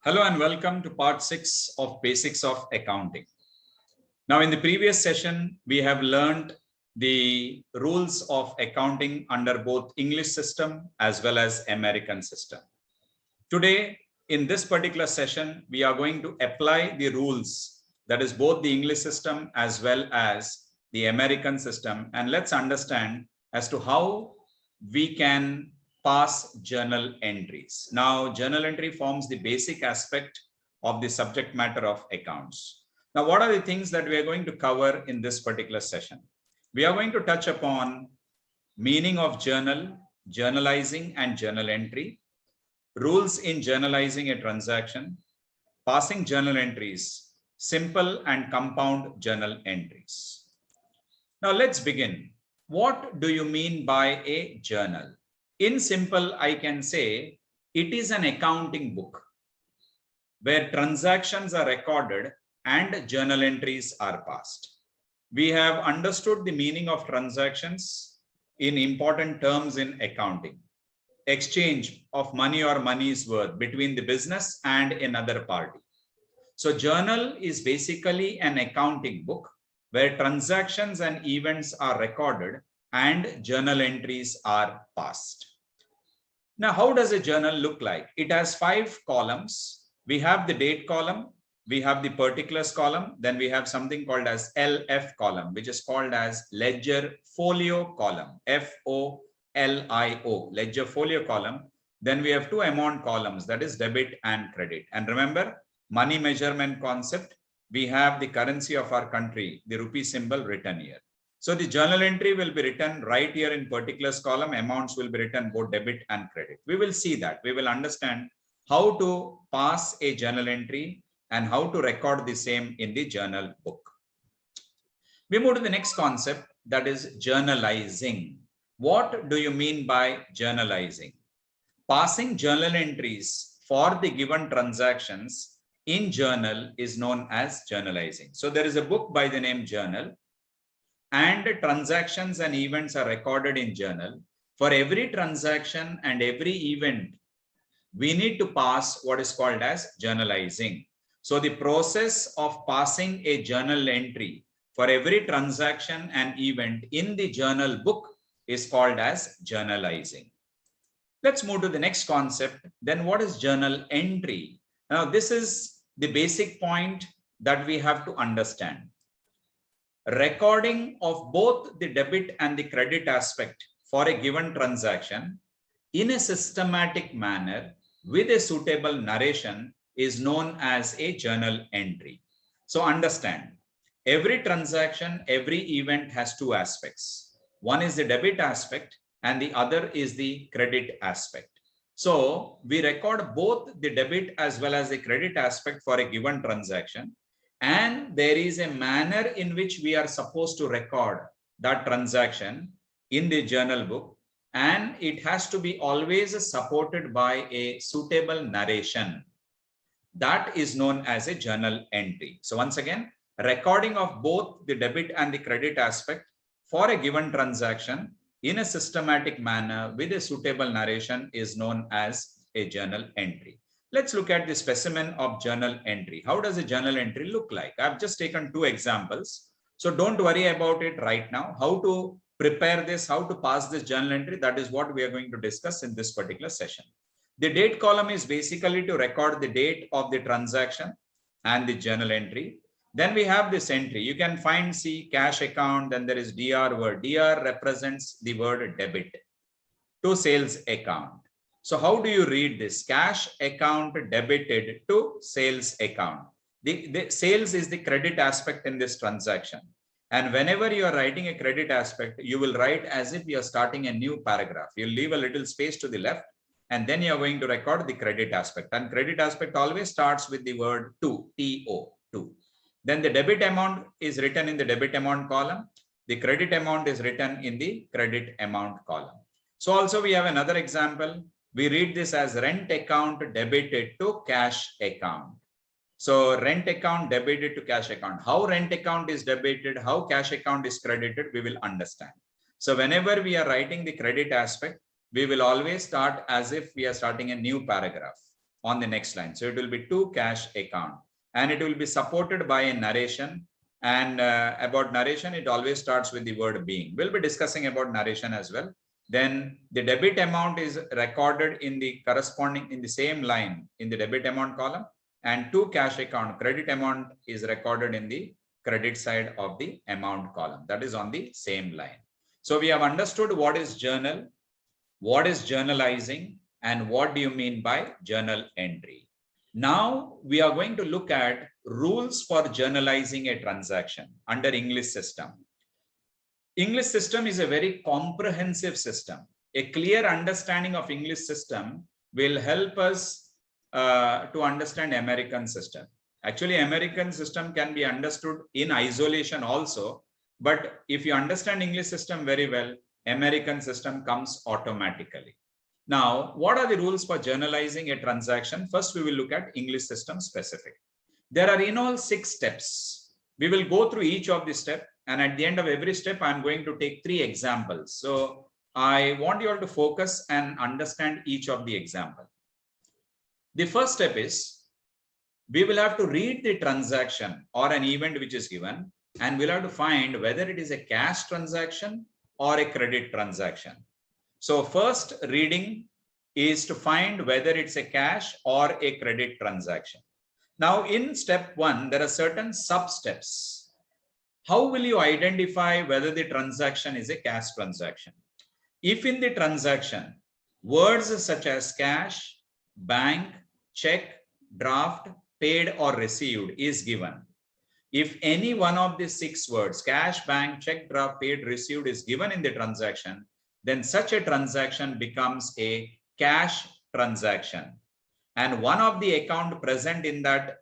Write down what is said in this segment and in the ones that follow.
Hello and welcome to part 6 of Basics of Accounting. Now, in the previous session, we have learned the rules of accounting under both English system as well as American system. Today, in this particular session, we are going to apply the rules, that is both the English system as well as the American system, and let's understand as to how we can pass journal entries. Now, journal entry forms the basic aspect of the subject matter of accounts. Now, what are the things that we are going to cover in this particular session? We are going to touch upon meaning of journal, journalizing and journal entry, rules in journalizing a transaction, passing journal entries, simple and compound journal entries. Now, let's begin. What do you mean by a journal? In simple, I can say it is an accounting book where transactions are recorded and journal entries are passed. We have understood the meaning of transactions in important terms in accounting. Exchange of money or money's worth between the business and another party. So journal is basically an accounting book where transactions and events are recorded and journal entries are passed. Now, how does a journal look like? It has 5 columns. We have the date column, we have the particulars column, then we have something called as LF column, which is called as ledger folio column, FOLIO, ledger folio column. Then we have 2 amount columns, that is debit and credit. And remember, money measurement concept, we have the currency of our country, the rupee symbol written here. So the journal entry will be written right here in particulars column. Amounts will be written both debit and credit. We will see that. We will understand how to pass a journal entry and how to record the same in the journal book. We move to the next concept, that is journalizing. What do you mean by journalizing? Passing journal entries for the given transactions in journal is known as journalizing. So there is a book by the name Journal, and transactions and events are recorded in journal. For every transaction and every event, we need to pass what is called as journalizing. So the process of passing a journal entry for every transaction and event in the journal book is called as journalizing. Let's move to the next concept. Then what is journal entry? Now, this is the basic point that we have to understand. Recording of both the debit and the credit aspect for a given transaction in a systematic manner with a suitable narration is known as a journal entry. So understand, every transaction, every event has 2 aspects. One is the debit aspect and the other is the credit aspect. So we record both the debit as well as the credit aspect for a given transaction. And there is a manner in which we are supposed to record that transaction in the journal book, and it has to be always supported by a suitable narration. That is known as a journal entry. So once again, recording of both the debit and the credit aspect for a given transaction in a systematic manner with a suitable narration is known as a journal entry. Let's look at the specimen of journal entry. How does a journal entry look like? I've just taken 2 examples. So don't worry about it right now. How to prepare this, how to pass this journal entry, that is what we are going to discuss in this particular session. The date column is basically to record the date of the transaction and the journal entry. Then we have this entry. You can find, see, cash account, then there is DR word. DR represents the word debit to sales account. So how do you read this? Cash account debited to sales account. The sales is the credit aspect in this transaction. And whenever you are writing a credit aspect, you will write as if you are starting a new paragraph. You'll leave a little space to the left, and then you are going to record the credit aspect. And credit aspect always starts with the word to, T-O, to. Then the debit amount is written in the debit amount column. The credit amount is written in the credit amount column. So also we have another example. We read this as rent account debited to cash account. So rent account debited to cash account. How rent account is debited, how cash account is credited, we will understand. So whenever we are writing the credit aspect, we will always start as if we are starting a new paragraph. on the next line. So it will be to cash account, and it will be supported by a narration. And about narration, it always starts with the word being. We'll be discussing about narration as well. Then the debit amount is recorded in the corresponding, in the same line in the debit amount column, and to cash account, credit amount is recorded in the credit side of the amount column. That is on the same line. So we have understood what is journal, what is journalizing, and what do you mean by journal entry. Now we are going to look at rules for journalizing a transaction under English system. English system is a very comprehensive system. A clear understanding of English system will help us to understand American system. Actually, American system can be understood in isolation also, but if you understand English system very well, American system comes automatically. Now, what are the rules for journalizing a transaction? First, we will look at English system specific. There are in all 6 steps. We will go through each of the steps, and at the end of every step, I'm going to take 3 examples. So I want you all to focus and understand each of the examples. The first step is, we will have to read the transaction or an event which is given, and we'll have to find whether it is a cash transaction or a credit transaction. So first reading is to find whether it's a cash or a credit transaction. Now in step 1, there are certain sub-steps. How will you identify whether the transaction is a cash transaction? If in the transaction, words such as cash, bank, check, draft, paid or received is given. If any one of the 6 words, cash, bank, check, draft, paid, received is given in the transaction, then such a transaction becomes a cash transaction. And one of the account present in that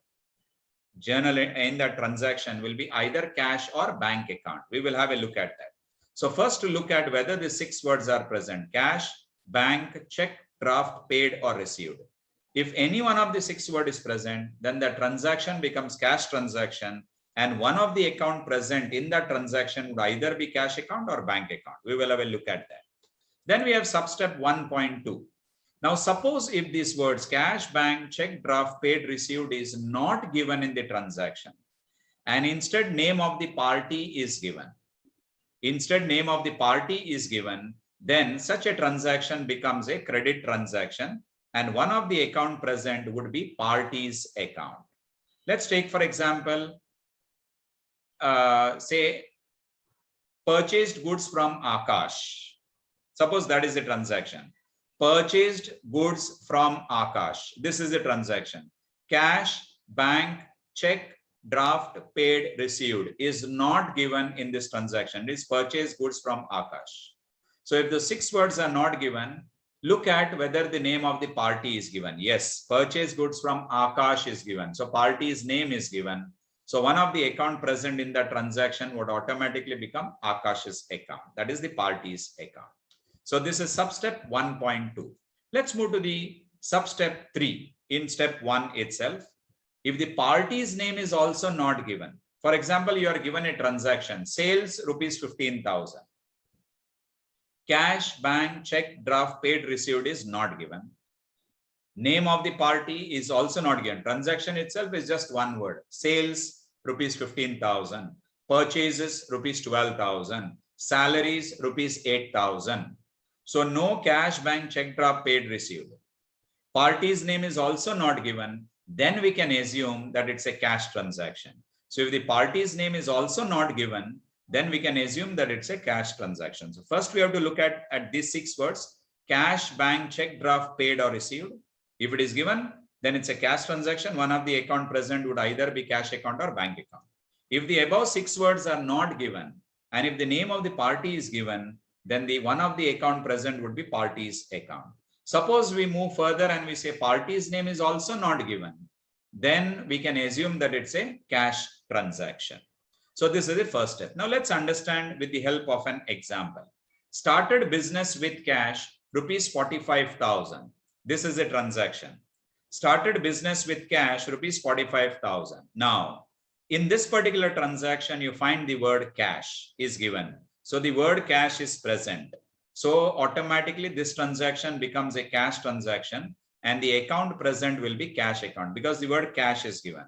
journal, in that transaction, will be either cash or bank account. We will have a look at that. So first to look at whether the 6 words are present: cash, bank, check, draft, paid or received. If any one of the 6 words is present, then the transaction becomes cash transaction, and one of the account present in that transaction would either be cash account or bank account. We will have a look at that. Then we have substep 1.2. Now suppose if these words cash, bank, check, draft, paid, received is not given in the transaction, and instead name of the party is given. Instead name of the party is given, then such a transaction becomes a credit transaction, and one of the account present would be party's account. Let's take for example, say purchased goods from Akash. Suppose that is a transaction. Purchased goods from Akash. This is a transaction. Cash, bank, check, draft, paid, received is not given in this transaction. It is purchased goods from Akash. So if the 6 words are not given, look at whether the name of the party is given. Yes, purchased goods from Akash is given. So party's name is given. So one of the account present in the transaction would automatically become Akash's account. That is the party's account. So this is substep 1.2. Let's move to the substep 3 in step 1 itself. If the party's name is also not given, for example, you are given a transaction, sales rupees 15,000. Cash, bank, check, draft, paid, received is not given. Name of the party is also not given. Transaction itself is just one word. Sales rupees 15,000. Purchases rupees 12,000. Salaries rupees 8,000. So no cash, bank, check, draft, paid, received. Party's name is also not given. Then we can assume that it's a cash transaction. So if the party's name is also not given, then we can assume that it's a cash transaction. So first we have to look at these 6 words: cash, bank, check, draft, paid or received. If it is given, then it's a cash transaction. One of the account present would either be cash account or bank account. If the above 6 words are not given, and if the name of the party is given, then the one of the account present would be party's account. Suppose we move further and we say party's name is also not given, then we can assume that it's a cash transaction. So this is the first step. Now let's understand with the help of an example. Started business with cash, rupees 45,000. This is a transaction. Started business with cash, rupees 45,000. Now, in this particular transaction, you find the word cash is given. So the word cash is present. So automatically this transaction becomes a cash transaction. and the account present will be cash account because the word cash is given.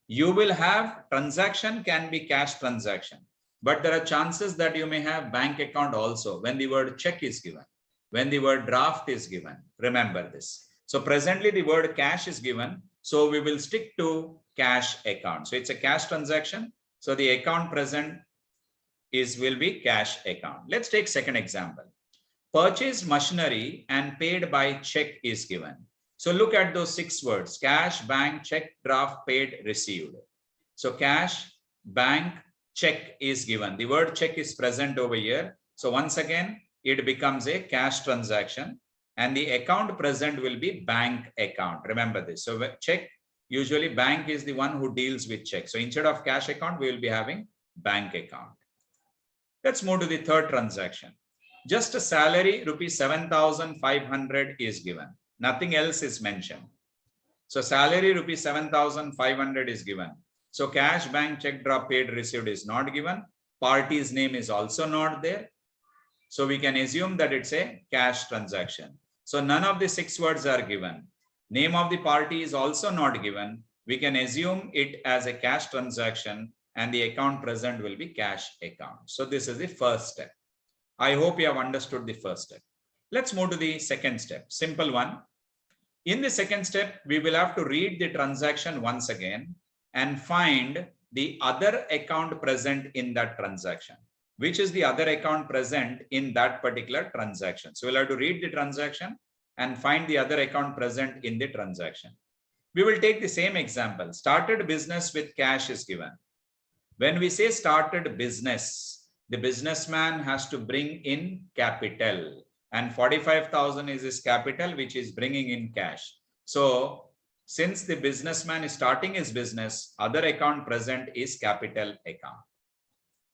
You will have transaction can be cash transaction, but there are chances that you may have bank account also when the word check is given, when the word draft is given. Remember this. So presently the word cash is given, so we will stick to cash account. So it's a cash transaction. So the account present will be cash account. Let's take second example. Purchased machinery and paid by check is given. So look at those 6 words: cash, bank, check, draft, paid, received. So cash, bank, check is given. The word check is present over here. So once again, it becomes a cash transaction and the account present will be bank account. Remember this. So check, usually bank is the one who deals with check. So instead of cash account, we will be having bank account. Let's move to the third transaction. Just a salary rupees 7,500 is given. Nothing else is mentioned. So salary rupees 7,500 is given. So cash, bank, check, draft, paid, received is not given. Party's name is also not there. So we can assume that it's a cash transaction. So none of the 6 words are given. Name of the party is also not given. We can assume it as a cash transaction and the account present will be cash account. So this is the first step. I hope you have understood the first step. Let's move to the second step. Simple one. In the second step, we will have to read the transaction once again and find the other account present in that transaction. Which is the other account present in that particular transaction? So we'll have to read the transaction and find the other account present in the transaction. We will take the same example. Started business with cash is given. When we say started business, the businessman has to bring in capital, and 45,000 is his capital, which is bringing in cash. So since the businessman is starting his business, other account present is capital account.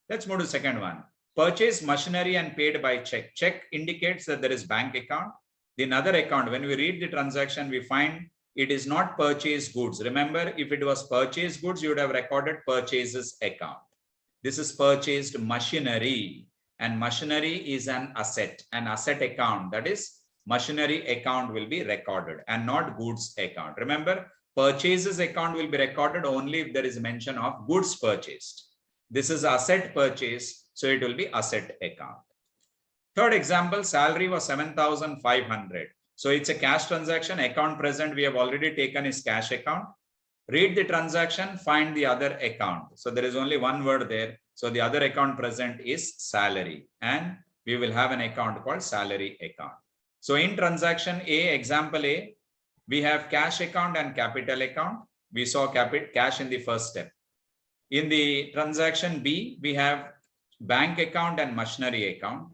Let's move to the second one. Purchase machinery and paid by check. Check indicates that there is bank account. The another account, when we read the transaction, we find it is not purchase goods. Remember, if it was purchase goods, you would have recorded purchases account. This is purchased machinery, and machinery is an asset account. That is, machinery account will be recorded and not goods account. Remember, purchases account will be recorded only if there is mention of goods purchased. This is asset purchase, so it will be asset account. Third example, salary was 7,500. So it's a cash transaction. Account present we have already taken is cash account. Read the transaction, find the other account. So there is only one word there. So the other account present is salary, and we will have an account called salary account. So in transaction A, example A, we have cash account and capital account. We saw cash in the first step. In the transaction B, we have bank account and machinery account.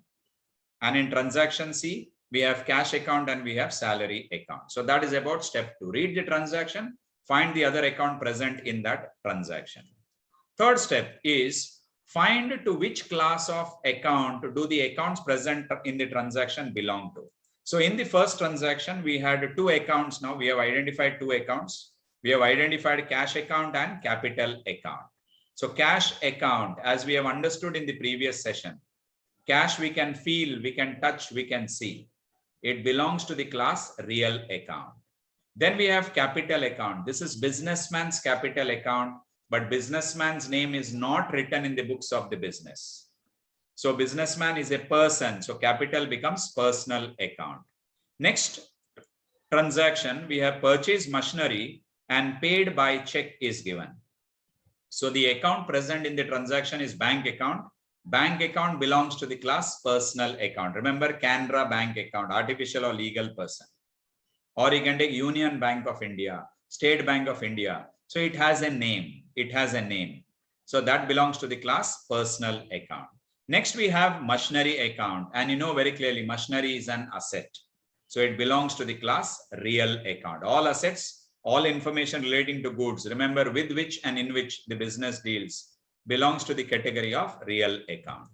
And in transaction C, we have cash account and we have salary account. So that is about step 2. Read the transaction, find the other account present in that transaction. Third step is find to which class of account do the accounts present in the transaction belong to. So in the first transaction, we had 2 accounts. Now we have identified 2 accounts. We have identified cash account and capital account. So cash account, as we have understood in the previous session, cash we can feel, we can touch, we can see. It belongs to the class real account. Then we have capital account. This is businessman's capital account, but businessman's name is not written in the books of the business. So businessman is a person, so capital becomes personal account. Next transaction, we have purchased machinery and paid by check is given. So the account present in the transaction is bank account. Bank account belongs to the class personal account. Remember, Canara bank account, artificial or legal person. Or you can take Union Bank of India, State Bank of India. So it has a name. It has a name. So that belongs to the class personal account. Next, we have machinery account. And you know very clearly, machinery is an asset. So it belongs to the class real account. All assets, all information relating to goods, remember with which and in which the business deals, belongs to the category of real account.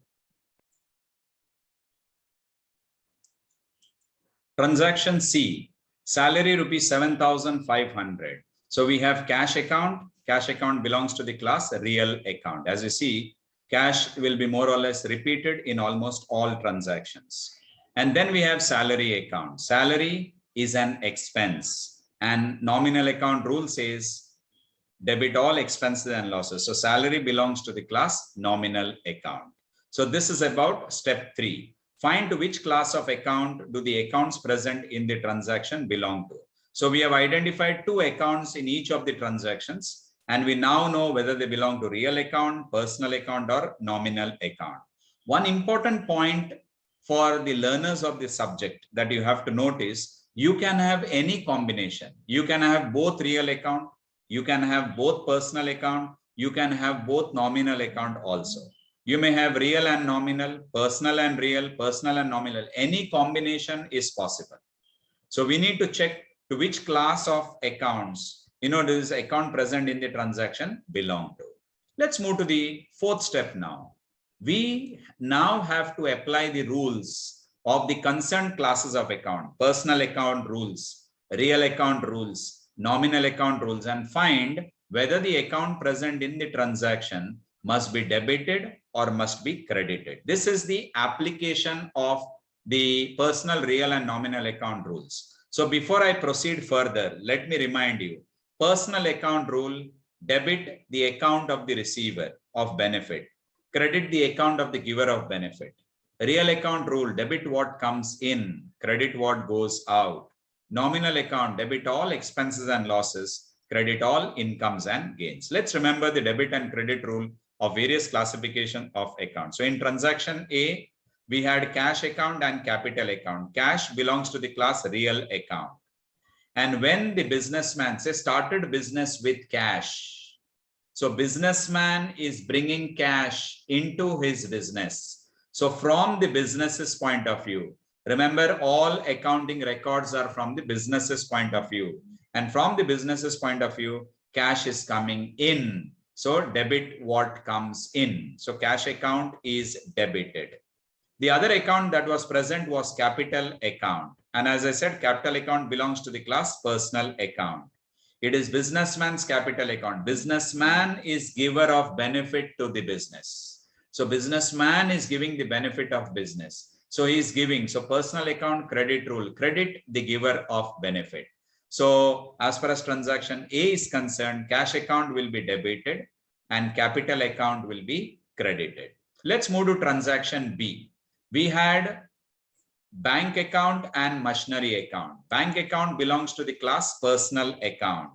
Transaction C, salary rupees 7,500. So we have cash account. Cash account belongs to the class real account. As you see, cash will be more or less repeated in almost all transactions. And then we have salary account. Salary is an expense, and nominal account rule says debit all expenses and losses. So salary belongs to the class nominal account. So this is about step 3. Find to which class of account do the accounts present in the transaction belong to. So we have identified 2 accounts in each of the transactions, and we now know whether they belong to real account, personal account, or nominal account. One important point for the learners of the subject that you have to notice, you can have any combination. You can have both real account, you can have both personal account, you can have both nominal account also. You may have real and nominal, personal and real, personal and nominal. Any combination is possible. So we need to check to which class of accounts, this account present in the transaction belong to. Let's move to the 4th step now. We now have to apply the rules of the concerned classes of account, personal account rules, real account rules, nominal account rules, and find whether the account present in the transaction must be debited or must be credited. This is the application of the personal, real, and nominal account rules. So before I proceed further, let me remind you, personal account rule, debit the account of the receiver of benefit, credit the account of the giver of benefit. Real account rule, debit what comes in, credit what goes out. Nominal account, debit all expenses and losses, credit all incomes and gains. Let's remember the debit and credit rule of various classification of accounts. So in transaction A, we had cash account and capital account. Cash belongs to the class real account. And when the businessman, say, started business with cash, so businessman is bringing cash into his business. So from the business's point of view, remember all accounting records are from the business's point of view. And from the business's point of view, cash is coming in. So debit what comes in. So cash account is debited. The other account that was present was capital account. And as I said, capital account belongs to the class personal account. It is businessman's capital account. Businessman is giver of benefit to the business. So businessman is giving the benefit of business. So he is giving. So personal account credit rule, credit the giver of benefit. So as far as transaction A is concerned, cash account will be debited and capital account will be credited. Let's move to transaction B. We had bank account and machinery account. Bank account belongs to the class personal account.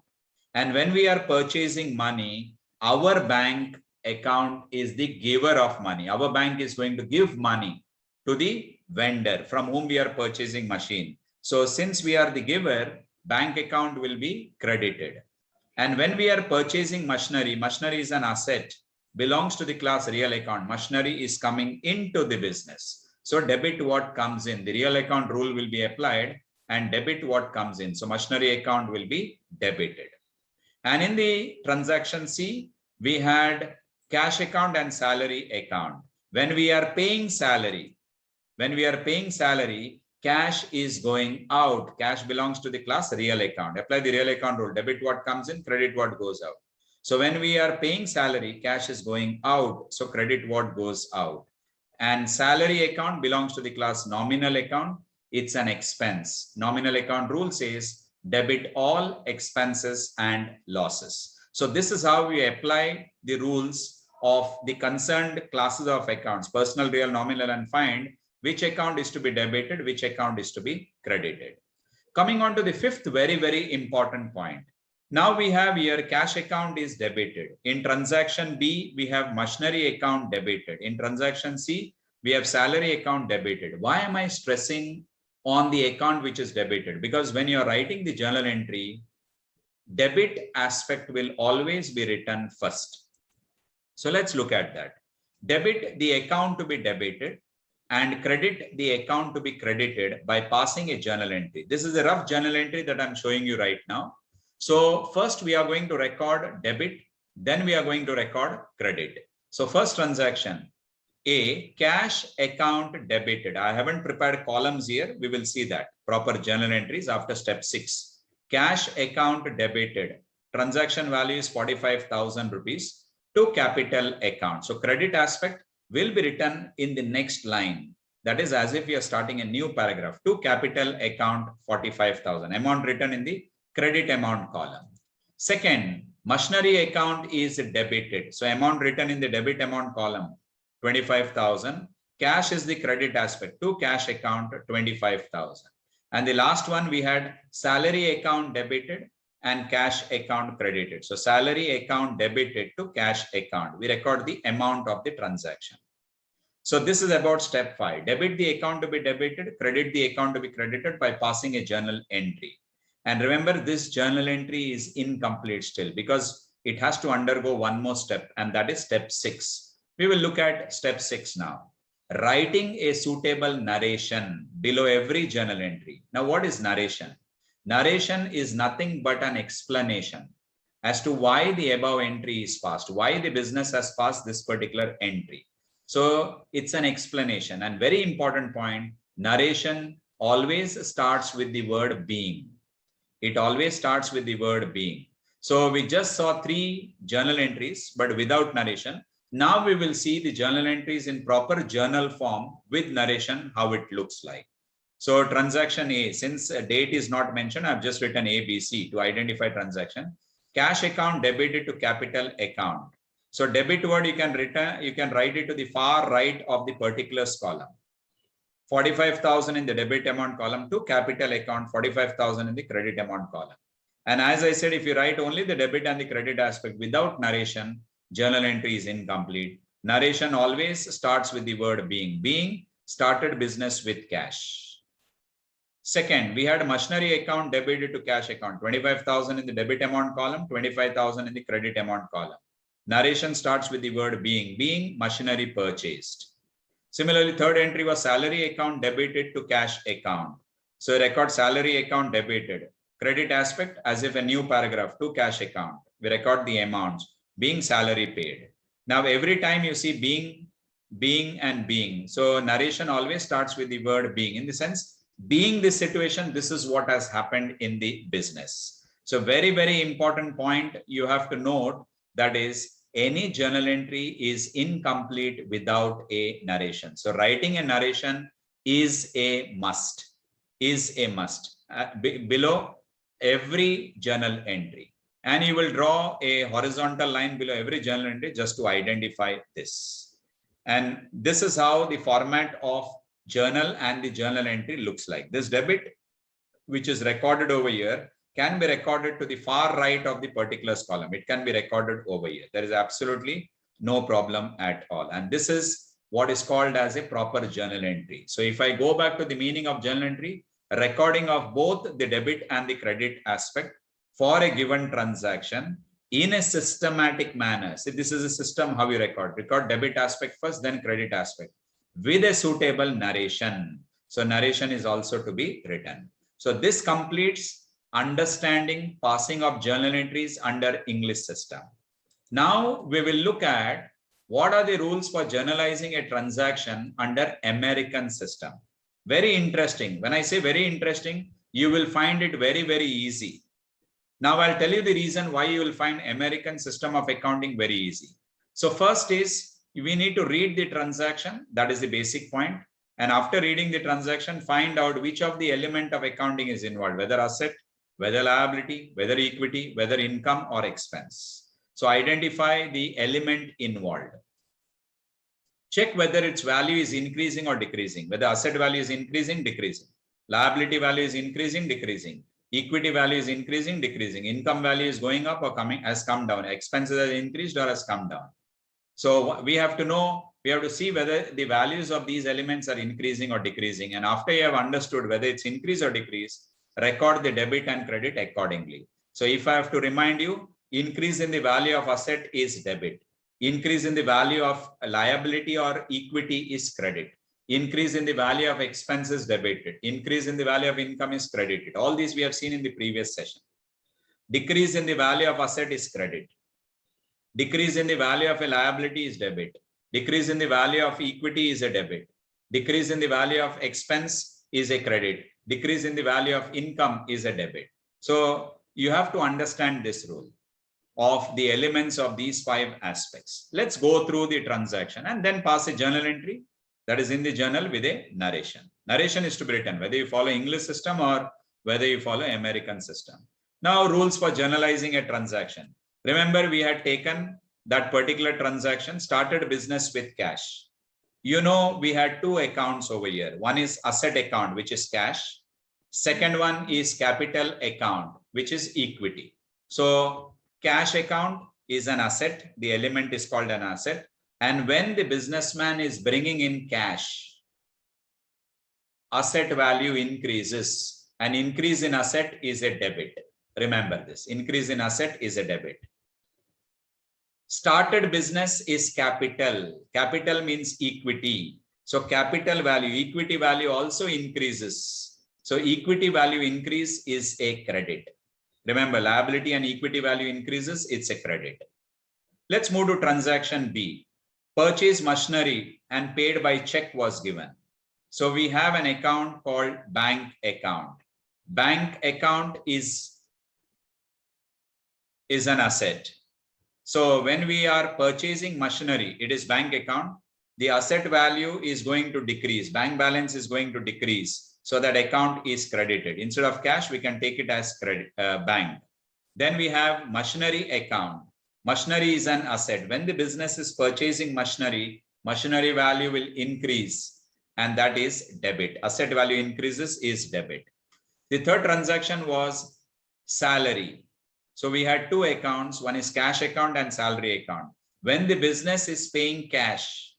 And when we are purchasing money, our bank account is the giver of money. Our bank is going to give money to the vendor from whom we are purchasing machine. So since we are the giver, bank account will be credited. And when we are purchasing machinery, machinery is an asset, belongs to the class real account. Machinery is coming into the business. So debit what comes in. The real account rule will be applied and debit what comes in. So machinery account will be debited. And in the transaction C, we had cash account and salary account. When we are paying salary, cash is going out. Cash belongs to the class real account. Apply the real account rule. Debit what comes in, credit what goes out. So when we are paying salary, cash is going out. So credit what goes out. And salary account belongs to the class nominal account. It's an expense. Nominal account rule says debit all expenses and losses. So this is how we apply the rules of the concerned classes of accounts, personal, real, nominal, and find which account is to be debited, which account is to be credited. Coming on to the 5th very, very important point. Now we have here cash account is debited. In transaction B, we have machinery account debited. In transaction C, we have salary account debited. Why am I stressing on the account which is debited? Because when you are writing the journal entry, debit aspect will always be written first. So let's look at that. Debit the account to be debited and credit the account to be credited by passing a journal entry. This is a rough journal entry that I'm showing you right now. So first we are going to record debit, then we are going to record credit. So first transaction, A, cash account debited. I haven't prepared columns here. We will see that. Proper journal entries after step 6. Cash account debited. Transaction value is 45,000 rupees to capital account. So credit aspect will be written in the next line. that is as if we are starting a new paragraph, to capital account 45,000, amount written in the credit amount column. Second, machinery account is debited. So amount written in the debit amount column, 25,000. Cash is the credit aspect, to cash account 25,000. And the last one, we had salary account debited and cash account credited. So salary account debited to cash account. We record the amount of the transaction. So this is about step 5. Debit the account to be debited, credit the account to be credited by passing a journal entry. And remember, this journal entry is incomplete still because it has to undergo one more step, and that is step 6. We will look at step 6 now. Writing a suitable narration below every journal entry. Now, what is narration? Narration is nothing but an explanation as to why the above entry is passed, why the business has passed this particular entry. So it's an explanation, and very important point, narration always starts with the word being. It always starts with the word being. So we just saw 3 journal entries, but without narration. Now we will see the journal entries in proper journal form with narration, how it looks like. So transaction A, since a date is not mentioned, I've just written A, B, C to identify transaction. Cash account debited to capital account. So debit word you can write it to the far right of the particulars column. 45,000 in the debit amount column to capital account, 45,000 in the credit amount column. And as I said, if you write only the debit and the credit aspect without narration, journal entry is incomplete. Narration always starts with the word being. Being started business with cash. Second, we had machinery account debited to cash account, 25,000 in the debit amount column, 25,000 in the credit amount column. Narration starts with the word being. Being machinery purchased. Similarly, third entry was salary account debited to cash account. So record salary account debited. Credit aspect as if a new paragraph to cash account. We record the amounts. Being salary paid. Now every time you see being and being. So narration always starts with the word being. In the sense, being this situation, this is what has happened in the business. So very, very important point you have to note, that is, any journal entry is incomplete without a narration. So writing a narration is a must, below every journal entry. And you will draw a horizontal line below every journal entry just to identify this. And this is how the format of journal and the journal entry looks like. This debit, which is recorded over here, can be recorded to the far right of the particulars column. It can be recorded over here. There is absolutely no problem at all. And this is what is called as a proper journal entry. So if I go back to the meaning of journal entry, recording of both the debit and the credit aspect for a given transaction in a systematic manner. So this is a system how you record debit aspect first, then credit aspect with a suitable narration. So narration is also to be written. So this completes understanding passing of journal entries under English system. Now we will look at what are the rules for journalizing a transaction under American system. Very interesting. When I say very interesting, you will find it very, very easy. Now I'll tell you the reason why you will find American system of accounting very easy. So first is, we need to read the transaction. That is the basic point. And after reading the transaction, find out which of the element of accounting is involved, whether asset, whether liability, whether equity, whether income or expense. So identify the element involved. Check whether its value is increasing or decreasing, whether asset value is increasing, decreasing, liability value is increasing, decreasing, equity value is increasing, decreasing, income value is going up or has come down, expenses has increased or has come down. So we have to know, we have to see whether the values of these elements are increasing or decreasing. And after you have understood whether it's increase or decrease, record the debit and credit accordingly. So if I have to remind you, increase in the value of asset is debit. Increase in the value of liability or equity is credit. Increase in the value of expense is debited. Increase in the value of income is credited. All these we have seen in the previous session. Decrease in the value of asset is credit. Decrease in the value of a liability is debit. Decrease in the value of equity is a debit. Decrease in the value of expense is a credit. Decrease in the value of income is a debit. So you have to understand this rule of the elements of these 5 aspects. Let's go through the transaction and then pass a journal entry That is in the journal with a narration. Narration is to be written, whether you follow English system or whether you follow American system. Now, rules for journalizing a transaction. Remember, we had taken that particular transaction, started business with cash. You know, we had two accounts over here. One is asset account, which is cash. Second one is capital account, which is equity. So cash account is an asset. The element is called an asset. And when the businessman is bringing in cash, asset value increases. An increase in asset is a debit. Remember this, increase in asset is a debit. Started business is capital. Capital means equity. So capital value, equity value also increases. So equity value increase is a credit. Remember, liability and equity value increases, it's a credit. Let's move to transaction B. Purchase machinery and paid by check was given. So we have an account called bank account. Bank account is an asset. So when we are purchasing machinery, it is bank account. The asset value is going to decrease. Bank balance is going to decrease. So that account is credited. Instead of cash, we can take it as credit bank. Then we have machinery account. Machinery is an asset. When the business is purchasing machinery, machinery value will increase, and that is debit. Asset value increases is debit. The third transaction was salary. So we had two accounts. One is cash account and salary account. When the business is paying cash,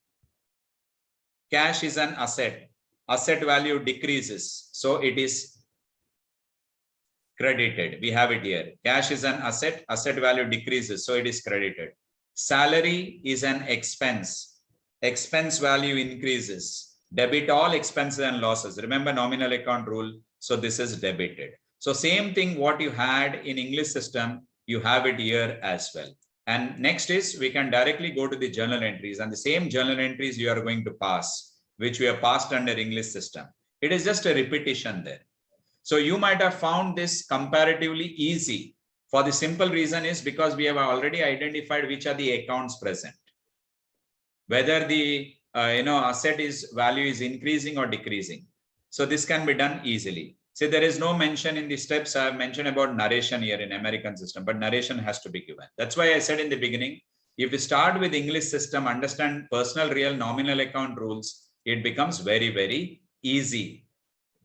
cash is an asset. Asset value decreases. So it is credited. We have it here. Cash is an asset. Asset value decreases. So it is credited. Salary is an expense. Expense value increases. Debit all expenses and losses. Remember nominal account rule. So this is debited. So same thing what you had in English system, you have it here as well. And next is we can directly go to the journal entries, and the same journal entries you are going to pass, which we have passed under English system. It is just a repetition there. So you might have found this comparatively easy. For the simple reason is because we have already identified which are the accounts present. Whether the asset is value is increasing or decreasing. So this can be done easily. See, there is no mention in the steps. I have mentioned about narration here in American system, but narration has to be given. That's why I said in the beginning, if you start with English system, understand personal, real, nominal account rules, it becomes very, very easy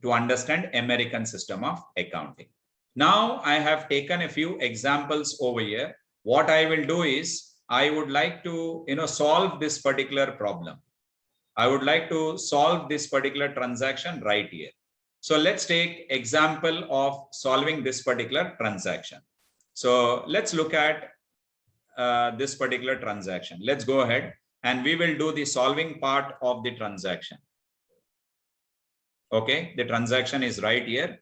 to understand American system of accounting. Now I have taken a few examples over here. What I will do is I would like to solve this particular problem. I would like to solve this particular transaction right here. So let's take example of solving this particular transaction. So let's look at this particular transaction. Let's go ahead and we will do the solving part of the transaction. Okay, the transaction is right here.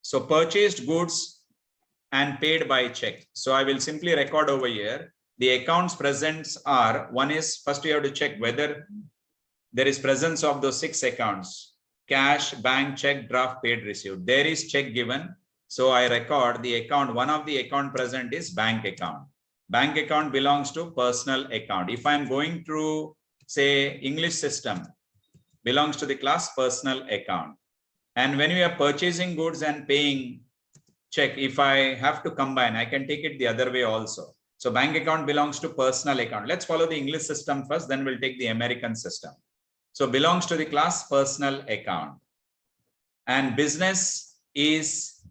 So purchased goods and paid by check. So I will simply record over here. The accounts presents are, one is, first you have to check whether there is presence of those 6 accounts: cash, bank, check, draft, paid, received. There is check given. So I record the account. One of the account present is bank account. Bank account belongs to personal account. If I'm going through, say, English system, belongs to the class personal account. And when we are purchasing goods and paying check, if I have to combine, I can take it the other way also. So bank account belongs to personal account. Let's follow the English system first, then we'll take the American system. So belongs to the class personal account. And business is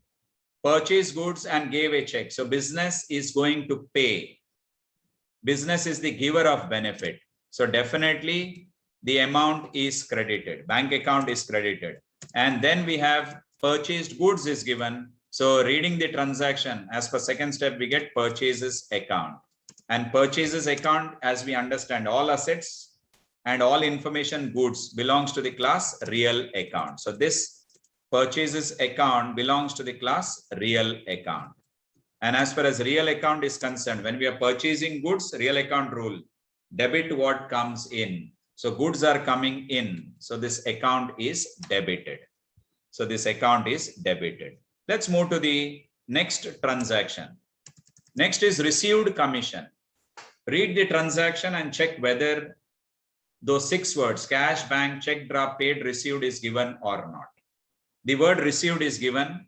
purchased goods and gave a check. So business is going to pay. Business is the giver of benefit. So definitely the amount is credited. Bank account is credited. And then we have purchased goods is given. So reading the transaction, as per second step, we get purchases account. And purchases account, as we understand, all assets and all information goods belongs to the class real account. So this purchases account belongs to the class real account. And as far as real account is concerned, when we are purchasing goods, real account rule, debit what comes in. So goods are coming in. So this account is debited. So this account is debited. Let's move to the next transaction. Next is received commission. Read the transaction and check whether those 6 words, cash, bank, check, draft, paid, received is given or not. The word received is given,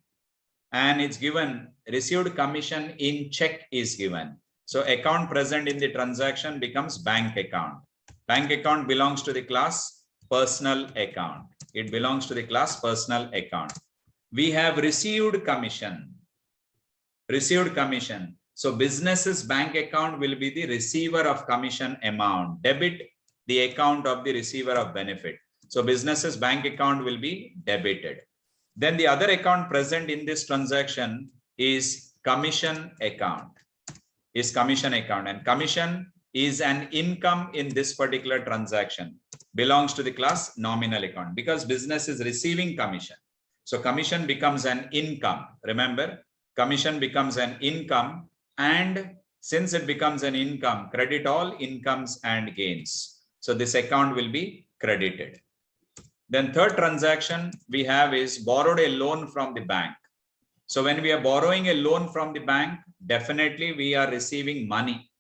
and it's given received commission in check is given. So account present in the transaction becomes bank account. Bank account belongs to the class personal account. It belongs to the class personal account. We have received commission. Received commission. So business's bank account will be the receiver of commission amount. Debit the account of the receiver of benefit. So business's bank account will be debited. Then the other account present in this transaction is commission account. Is commission account, and commission is an income in this particular transaction. Belongs to the class nominal account because business is receiving commission. So commission becomes an income. Remember, commission becomes an income, and since it becomes an income, credit all incomes and gains. So this account will be credited. Then third transaction we have is borrowed a loan from the bank. So when we are borrowing a loan from the bank, definitely we are receiving money.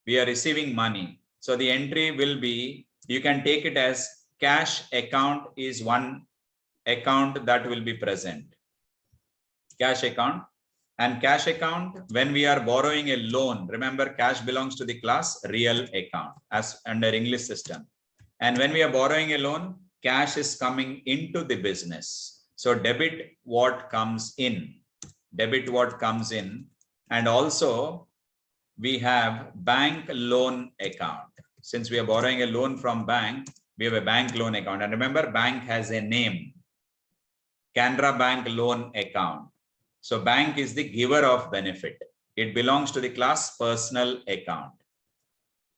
We are receiving money. So the entry will be, you can take it as cash account is one account that will be present. Cash account. And cash account, when we are borrowing a loan, remember cash belongs to the class real account as under English system. And when we are borrowing a loan, cash is coming into the business. So debit what comes in, debit what comes in. And also we have bank loan account. Since we are borrowing a loan from bank, we have a bank loan account. And remember, bank has a name, Canara Bank loan account. So bank is the giver of benefit. It belongs to the class personal account.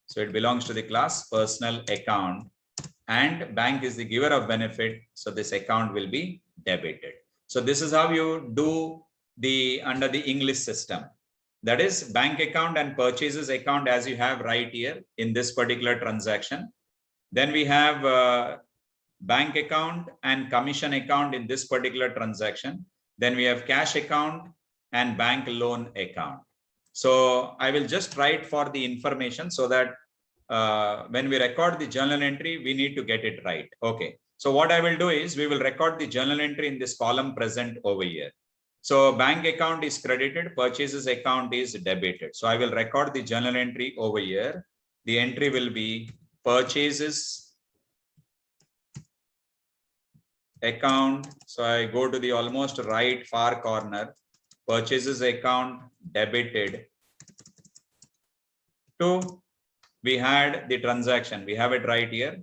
So it belongs to the class personal account, and bank is the giver of benefit. So this account will be debited. So this is how you do the under the English system. That is bank account and purchases account as you have right here in this particular transaction. Then we have bank account and commission account in this particular transaction. Then we have cash account and bank loan account. So I will just write for the information so that when we record the journal entry, we need to get it right. Okay. So what I will do is we will record the journal entry in this column present over here. So bank account is credited, purchases account is debited. So I will record the journal entry over here. The entry will be purchases account. So I go to the almost right far corner, purchases account debited to, we had the transaction, we have it right here,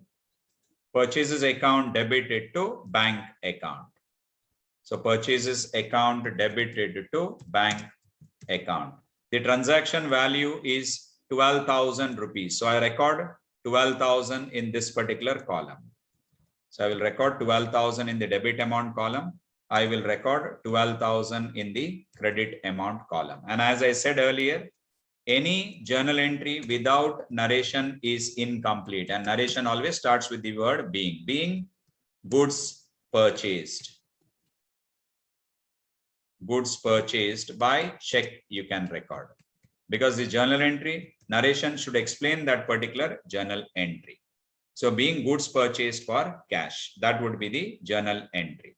purchases account debited to bank account. So purchases account debited to bank account. The transaction value is 12,000 rupees. So I record 12,000 in this particular column. So I will record 12,000 in the debit amount column. I will record 12,000 in the credit amount column. And as I said earlier, any journal entry without narration is incomplete. And narration always starts with the word being. Being goods purchased. Goods purchased by check you can record. Because the journal entry, narration should explain that particular journal entry. So being goods purchased for cash, that would be the journal entry.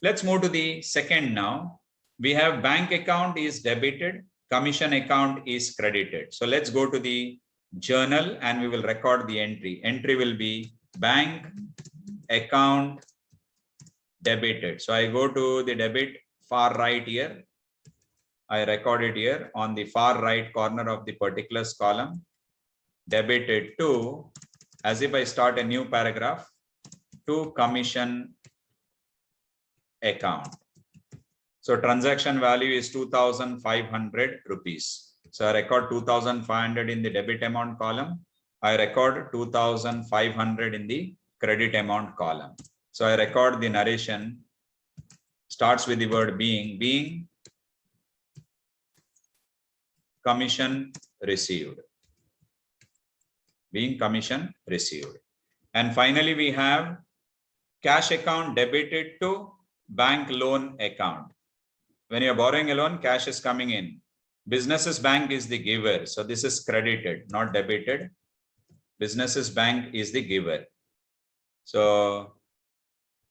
Let's move to the second now. We have bank account is debited, commission account is credited. So let's go to the journal and we will record the entry. Entry will be bank account debited. So I go to the debit far right here. I record it here on the far right corner of the particulars column. Debited to, as if I start a new paragraph, to commission account. So transaction value is 2,500 rupees. So I record 2,500 in the debit amount column. I record 2,500 in the credit amount column. So I record the narration, starts with the word being, being commission received. Being commission received. And finally, we have cash account debited to bank loan account. When you're borrowing a loan, cash is coming in. Business's bank is the giver. So this is credited, not debited. Businesses bank is the giver. So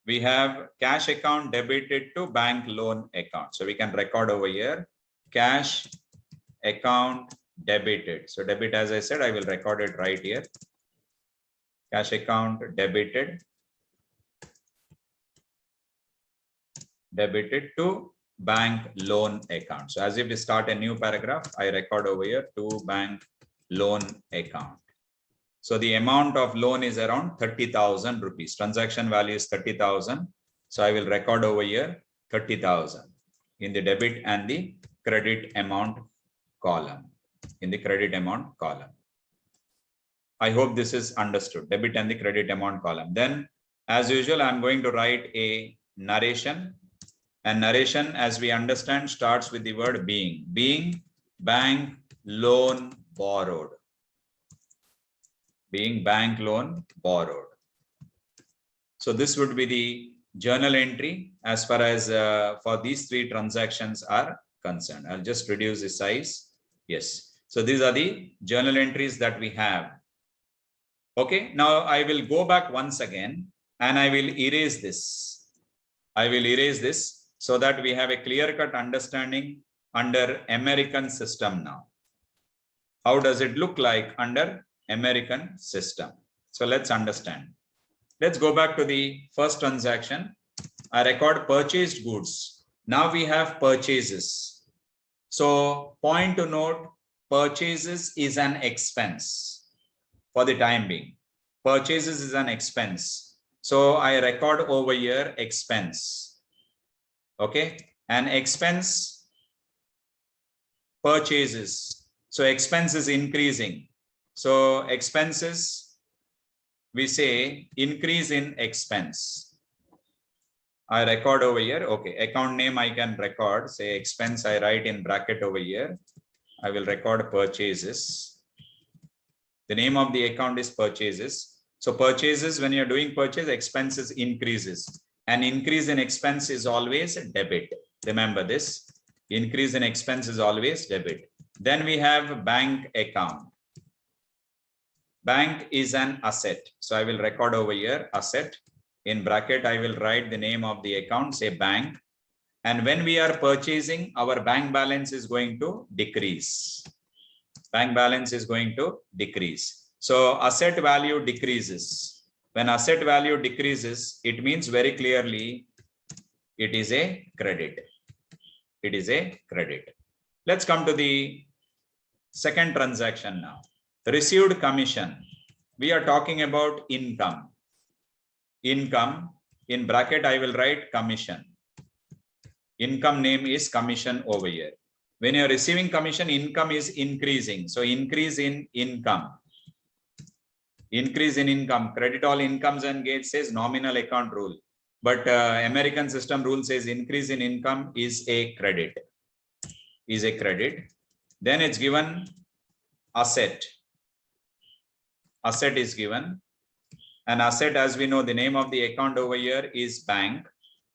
we have cash account debited to bank loan account. So we can record over here, cash account debited. So debit, as I said, I will record it right here. Cash account debited to bank loan account. So as if we start a new paragraph, I record over here to bank loan account. So the amount of loan is around 30,000 rupees. Transaction value is 30,000. So I will record over here 30,000 in the debit and the credit amount column. In the credit amount column. I hope this is understood. Debit and the credit amount column. Then, as usual, I'm going to write a narration. And narration, as we understand, starts with the word being. Being bank loan borrowed. Being bank loan borrowed. So this would be the journal entry as far as for these three transactions are concerned. I'll just reduce the size. Yes. So these are the journal entries that we have. Okay. Now I will go back once again and I will erase this. I will erase this so that we have a clear-cut understanding under American system now. How does it look like under American system? So let's understand. Let's go back to the first transaction. I record purchased goods. Now we have purchases. So point to note, purchases is an expense for the time being. Purchases is an expense. So I record over here expense. Okay. And expense purchases. So expense is increasing. So expenses, we say increase in expense. I record over here. Okay. Account name I can record. Say expense, I write in bracket over here. I will record purchases. The name of the account is purchases. So purchases, when you're doing purchase, expenses increases. An increase in expense is always debit. Remember this. Increase in expense is always debit. Then we have bank account. Bank is an asset. So I will record over here asset. In bracket, I will write the name of the account, say bank. And when we are purchasing, our bank balance is going to decrease. Bank balance is going to decrease. So asset value decreases. When asset value decreases, it means very clearly it is a credit. It is a credit. Let's come to the second transaction now. Received commission. We are talking about income. Income, in bracket, I will write commission. Income name is commission over here. When you're receiving commission, income is increasing. So increase in income. Increase in income. Credit all incomes and gains says nominal account rule. But American system rule says increase in income is a credit. Is a credit. Then it's given asset. Asset is given. An asset, as we know, the name of the account over here is bank.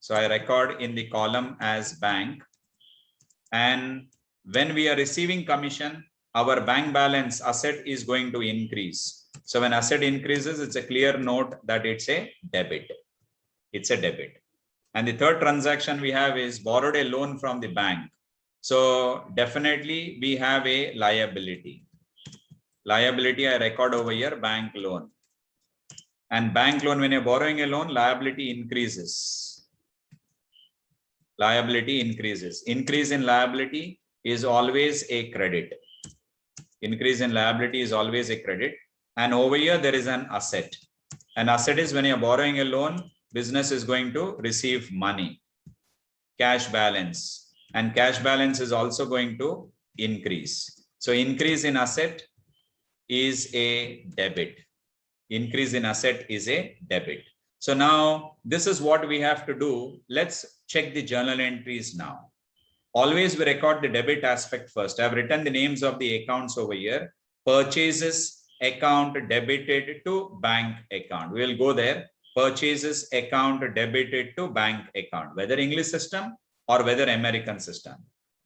So I record in the column as bank. And when we are receiving commission, our bank balance asset is going to increase. So when asset increases, it's a clear note that it's a debit. It's a debit. And the third transaction we have is borrowed a loan from the bank. So definitely we have a liability. Liability I record over here, bank loan. And bank loan, when you're borrowing a loan, liability increases. Liability increases. Increase in liability is always a credit. Increase in liability is always a credit. And over here, there is an asset. An asset is when you're borrowing a loan, business is going to receive money, cash balance. And cash balance is also going to increase. So increase in asset is a debit. Increase in asset is a debit. So now this is what we have to do. Let's check the journal entries now. Always we record the debit aspect first. I've written the names of the accounts over here. Purchases account debited to bank account. We will go there. Purchases account debited to bank account, whether English system or whether American system.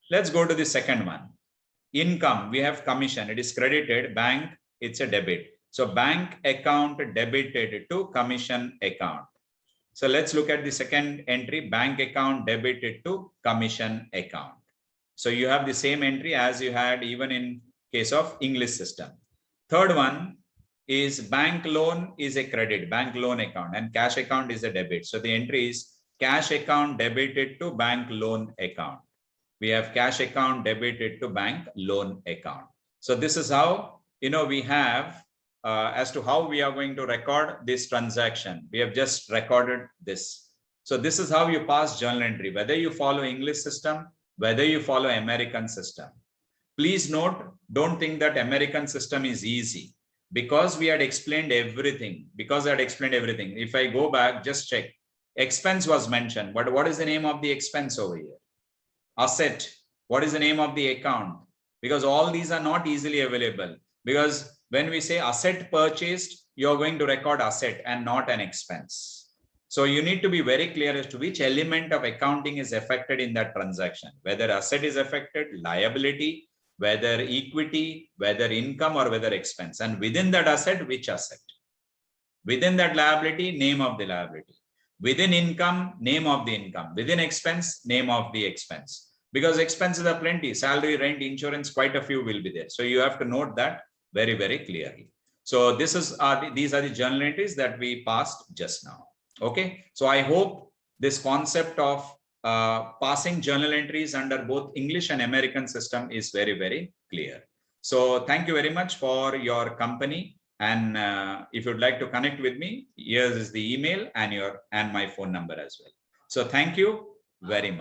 Let's go to the second one. Income, we have commission. It is credited. Bank, it's a debit. So bank account debited to commission account. So let's look at the second entry, bank account debited to commission account. So you have the same entry as you had even in case of English system. Third one is bank loan is a credit, bank loan account, and cash account is a debit. So the entry is cash account debited to bank loan account. We have cash account debited to bank loan account. So this is how, we have as to how we are going to record this transaction. We have just recorded this. So this is how you pass journal entry, whether you follow English system, whether you follow American system. Please note, don't think that American system is easy, because we had explained everything. If I go back, just check. Expense was mentioned, but what is the name of the expense over here? Asset. What is the name of the account? Because all these are not easily available. Because when we say asset purchased, you're going to record asset and not an expense. So you need to be very clear as to which element of accounting is affected in that transaction, whether asset is affected, liability, whether equity, whether income, or whether expense. And within that asset, which asset? Within that liability, name of the liability. Within income, name of the income. Within expense, name of the expense. Because expenses are plenty, salary, rent, insurance, quite a few will be there. So you have to note that very, very clearly. So these are the journal entries that we passed just now. Okay, so I hope this concept of passing journal entries under both English and American system is very, very clear. So thank you very much for your company. And if you'd like to connect with me, here is the email and my phone number as well. So thank you very much.